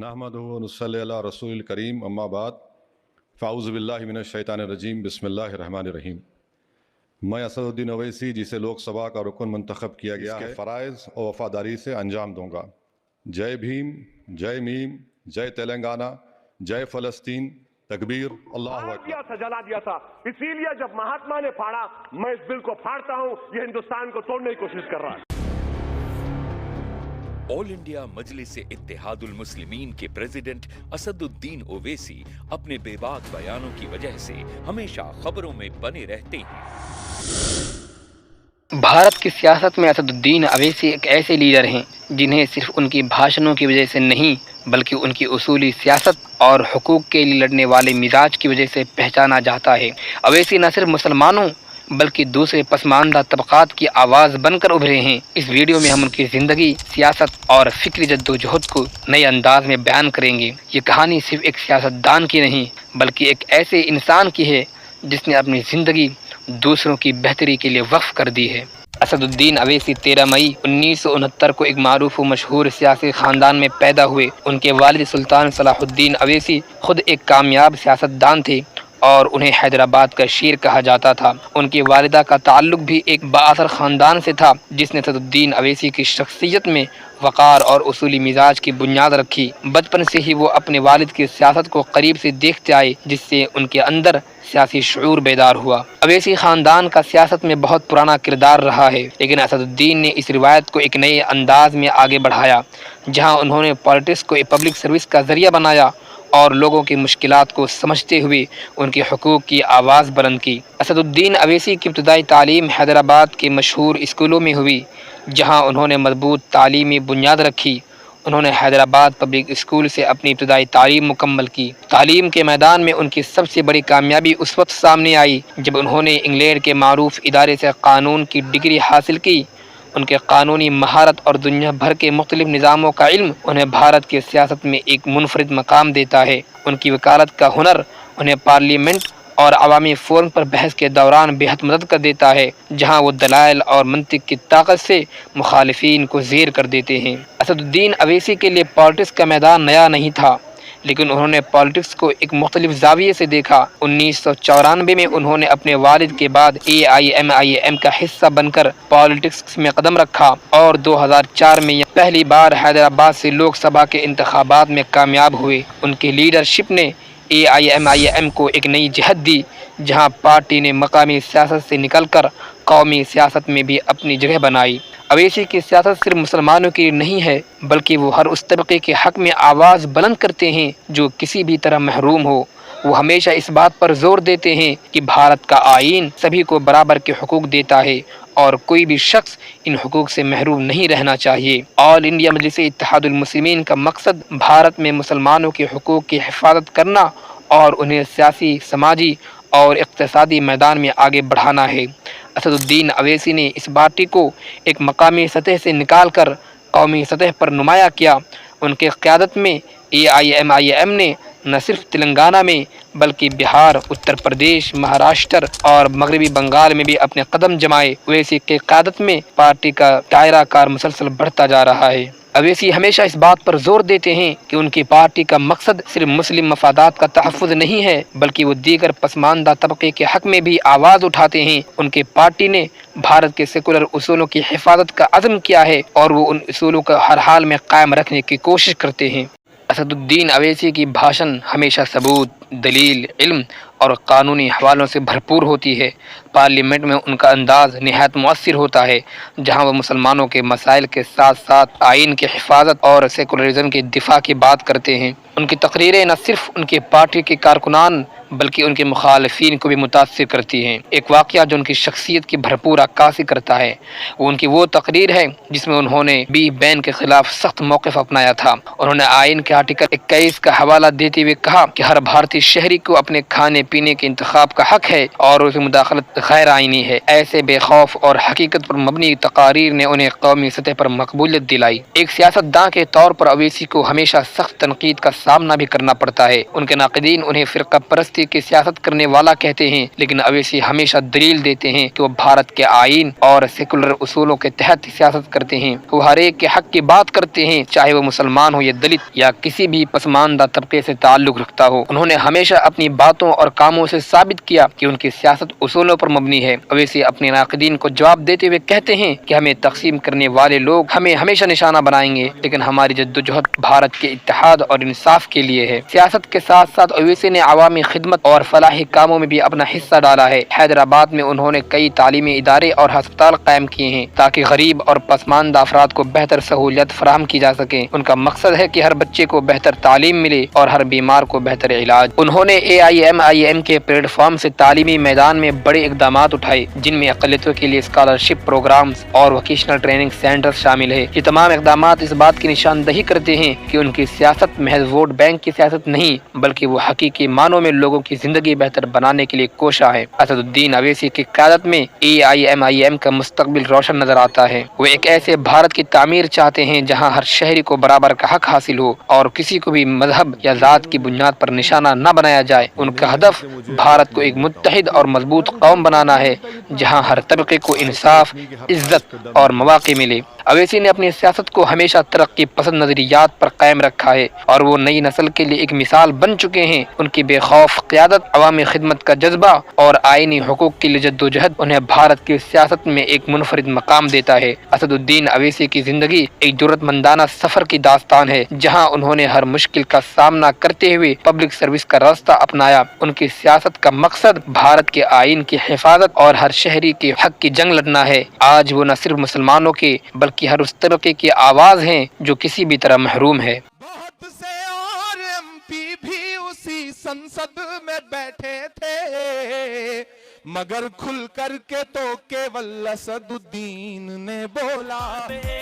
نحمدہ و نصلی علی رسول الکریم اما بعد فاعوذ باللہ من الشیطان الرجیم بسم اللہ الرحمن الرحیم۔ میں اسد الدین اویسی جسے لوک سبھا کا رکن منتخب کیا گیا ہے فرائض اور وفاداری سے انجام دوں گا۔ جے بھیم، جے میم، جے تلنگانہ، جے فلسطین، تکبیر، اللہ اکبر۔ جلا دیا تھا، اسی لیے جب مہاتما نے پھاڑا میں اس بل کو پھاڑتا ہوں، یہ ہندوستان کو توڑنے کی کوشش کر رہا ہے۔ آل انڈیا مجلس اتحاد المسلمین کے پریزیڈنٹ اسد الدین اویسی اپنے بے باک بیانوں کی وجہ سے ہمیشہ خبروں میں بنے رہتے ہیں۔ بھارت کی سیاست میں اسد الدین اویسی ایک ایسے لیڈر ہیں جنہیں صرف ان کی بھاشنوں کی وجہ سے نہیں بلکہ ان کی اصولی سیاست اور حقوق کے لیے لڑنے والے مزاج کی وجہ سے پہچانا جاتا ہے۔ اویسی نہ صرف مسلمانوں بلکہ دوسرے پسماندہ طبقات کی آواز بن کر ابھرے ہیں۔ اس ویڈیو میں ہم ان کی زندگی، سیاست اور فکری جدوجہد کو نئے انداز میں بیان کریں گے۔ یہ کہانی صرف ایک سیاستدان کی نہیں بلکہ ایک ایسے انسان کی ہے جس نے اپنی زندگی دوسروں کی بہتری کے لیے وقف کر دی ہے۔ اسد الدین اویسی 13 مئی 1969 کو ایک معروف و مشہور سیاسی خاندان میں پیدا ہوئے۔ ان کے والد سلطان صلاح الدین اویسی خود ایک کامیاب سیاستدان تھے اور انہیں حیدرآباد کا شیر کہا جاتا تھا۔ ان کی والدہ کا تعلق بھی ایک بااثر خاندان سے تھا جس نے اسد الدین اویسی کی شخصیت میں وقار اور اصولی مزاج کی بنیاد رکھی۔ بچپن سے ہی وہ اپنے والد کی سیاست کو قریب سے دیکھتے آئے جس سے ان کے اندر سیاسی شعور بیدار ہوا۔ اویسی خاندان کا سیاست میں بہت پرانا کردار رہا ہے، لیکن اسد الدین نے اس روایت کو ایک نئے انداز میں آگے بڑھایا جہاں انہوں نے پالیٹکس کو ایک پبلک سروس کا ذریعہ بنایا اور لوگوں کی مشکلات کو سمجھتے ہوئے ان کے حقوق کی آواز بلند کی۔ اسد الدین اویسی کی ابتدائی تعلیم حیدرآباد کے مشہور اسکولوں میں ہوئی جہاں انہوں نے مضبوط تعلیمی بنیاد رکھی۔ انہوں نے حیدرآباد پبلک اسکول سے اپنی ابتدائی تعلیم مکمل کی۔ تعلیم کے میدان میں ان کی سب سے بڑی کامیابی اس وقت سامنے آئی جب انہوں نے انگلینڈ کے معروف ادارے سے قانون کی ڈگری حاصل کی۔ ان کے قانونی مہارت اور دنیا بھر کے مختلف نظاموں کا علم انہیں بھارت کی سیاست میں ایک منفرد مقام دیتا ہے۔ ان کی وکالت کا ہنر انہیں پارلیمنٹ اور عوامی فورم پر بحث کے دوران بے حد مدد کر دیتا ہے جہاں وہ دلائل اور منطق کی طاقت سے مخالفین کو زیر کر دیتے ہیں۔ اسد الدین اویسی کے لیے پالیٹکس کا میدان نیا نہیں تھا لیکن انہوں نے پالیٹکس کو ایک مختلف زاویے سے دیکھا۔ 1994 میں انہوں نے اپنے والد کے بعد AIMIM کا حصہ بن کر پالیٹکس میں قدم رکھا اور 2004 میں پہلی بار حیدرآباد سے لوک سبھا کے انتخابات میں کامیاب ہوئے۔ ان کی لیڈرشپ نے AIMIM کو ایک نئی جہت دی جہاں پارٹی نے مقامی سیاست سے نکل کر قومی سیاست میں بھی اپنی جگہ بنائی۔ اویسی کی سیاست صرف مسلمانوں کی نہیں ہے بلکہ وہ ہر اس طبقے کے حق میں آواز بلند کرتے ہیں جو کسی بھی طرح محروم ہو۔ وہ ہمیشہ اس بات پر زور دیتے ہیں کہ بھارت کا آئین سبھی کو برابر کے حقوق دیتا ہے اور کوئی بھی شخص ان حقوق سے محروم نہیں رہنا چاہیے۔ آل انڈیا مجلس اتحاد المسلمین کا مقصد بھارت میں مسلمانوں کے حقوق کی حفاظت کرنا اور انہیں سیاسی، سماجی اور اقتصادی میدان میں آگے بڑھانا ہے۔ اسد الدین اویسی نے اس پارٹی کو ایک مقامی سطح سے نکال کر قومی سطح پر نمایاں کیا۔ ان کے قیادت میں AIMIM نے نہ صرف تلنگانہ میں بلکہ بہار، اتر پردیش، مہاراشٹر اور مغربی بنگال میں بھی اپنے قدم جمائے۔ اویسی کی قیادت میں پارٹی کا دائرہ کار مسلسل بڑھتا جا رہا ہے۔ اویسی ہمیشہ اس بات پر زور دیتے ہیں کہ ان کی پارٹی کا مقصد صرف مسلم مفادات کا تحفظ نہیں ہے بلکہ وہ دیگر پسماندہ طبقے کے حق میں بھی آواز اٹھاتے ہیں۔ ان کی پارٹی نے بھارت کے سیکولر اصولوں کی حفاظت کا عزم کیا ہے اور وہ ان اصولوں کو ہر حال میں قائم رکھنے کی کوشش کرتے ہیں۔ اسد الدین اویسی کی بھاشن ہمیشہ ثبوت، دلیل، علم اور قانونی حوالوں سے بھرپور ہوتی ہے۔ پارلیمنٹ میں ان کا انداز نہایت مؤثر ہوتا ہے جہاں وہ مسلمانوں کے مسائل کے ساتھ ساتھ آئین کی حفاظت اور سیکولرزم کے دفاع کی بات کرتے ہیں۔ ان کی تقریریں نہ صرف ان کی پارٹی کے کارکنان بلکہ ان کے مخالفین کو بھی متاثر کرتی ہیں۔ ایک واقعہ جو ان کی شخصیت کی بھرپور عکاسی کرتا ہے وہ ان کی وہ تقریر ہے جس میں انہوں نے بی بین کے خلاف سخت موقف اپنایا تھا۔ انہوں نے آئین کے آرٹیکل 21 کا حوالہ دیتے ہوئے کہا کہ ہر بھارتی شہری کو اپنے کھانے پینے کے انتخاب کا حق ہے اور اس مداخلت غیر آئینی ہے۔ ایسے بے خوف اور حقیقت پر مبنی تقاریر نے انہیں قومی سطح پر مقبولیت دلائی۔ ایک سیاست داں کے طور پر اویسی کو ہمیشہ سخت تنقید کا سامنا بھی کرنا پڑتا ہے۔ ان کے ناقدین انہیں فرقہ پرستی کی سیاست کرنے والا کہتے ہیں، لیکن اویسی ہمیشہ دلیل دیتے ہیں کہ وہ بھارت کے آئین اور سیکولر اصولوں کے تحت سیاست کرتے ہیں۔ وہ ہر ایک کے حق کی بات کرتے ہیں، چاہے وہ مسلمان ہو یا دلت یا کسی بھی پسماندہ طبقے سے تعلق رکھتا ہو۔ انہوں نے ہمیشہ اپنی باتوں اور کاموں سے ثابت کیا کہ ان کی سیاست اصولوں پر مبنی ہے۔ اویسی اپنے ناقدین کو جواب دیتے ہوئے کہتے ہیں کہ ہمیں تقسیم کرنے والے لوگ ہمیں ہمیشہ نشانہ بنائیں گے، لیکن ہماری جدوجہد بھارت کے اتحاد اور انصاف کے لیے ہے۔ سیاست کے ساتھ ساتھ اویسی نے عوامی خدمت اور فلاحی کاموں میں بھی اپنا حصہ ڈالا ہے۔ حیدرآباد میں انہوں نے کئی تعلیمی ادارے اور ہسپتال قائم کیے ہیں تاکہ غریب اور پسماندہ افراد کو بہتر سہولیات فراہم کی جا سکیں۔ ان کا مقصد ہے کہ ہر بچے کو بہتر تعلیم ملے اور ہر بیمار کو بہتر علاج۔ انہوں نے AIMIM کے پلیٹ فارم سے تعلیمی میدان میں بڑے اقدامات اٹھائے، جن میں اقلیتوں کے لیے اسکالرشپ پروگرامز اور ووکیشنل ٹریننگ سینٹر شامل ہے۔ یہ تمام اقدامات اس بات کی نشاندہی کرتے ہیں کہ ان کی سیاست محض ووٹ بینک کی سیاست نہیں، بلکہ وہ حقیقی معنوں میں لوگوں کی زندگی بہتر بنانے کے لیے کوشاں ہے۔ اسد الدین اویسی کی قیادت میں AIMIM کا مستقبل روشن نظر آتا ہے۔ وہ ایک ایسے بھارت کی تعمیر چاہتے ہیں جہاں ہر شہری کو برابر کا حق حاصل ہو اور کسی کو بھی مذہب یا ذات کی بنیاد پر نشانہ نہ بنایا جائے۔ ان کا ہدف بھارت کو ایک متحد اور مضبوط قوم بنانا ہے جہاں ہر طبقے کو انصاف، عزت اور مواقع ملے۔ اویسی نے اپنی سیاست کو ہمیشہ ترقی پسند نظریات پر قائم رکھا ہے اور وہ نئی نسل کے لیے ایک مثال بن چکے ہیں۔ ان کی بے خوف قیادت، عوامی خدمت کا جذبہ اور آئینی حقوق کے لیے جدوجہد انہیں بھارت کی سیاست میں ایک منفرد مقام دیتا ہے۔ اسد الدین اویسی کی زندگی ایک جرأت مندانہ سفر کی داستان ہے، جہاں انہوں نے ہر مشکل کا سامنا کرتے ہوئے پبلک سروس کا راستہ اپنایا۔ ان کی سیاست کا مقصد بھارت کے آئین کی حفاظت اور ہر شہری کے حق کی جنگ لڑنا ہے۔ آج وہ نہ صرف مسلمانوں کے بلکہ ہر اس طبقے کی آواز ہیں جو کسی بھی طرح محروم ہے۔ بہت سے اور MP بھی اسی سنسد میں بیٹھے تھے، مگر کھل کر کے تو کیول اسد الدین نے بولا۔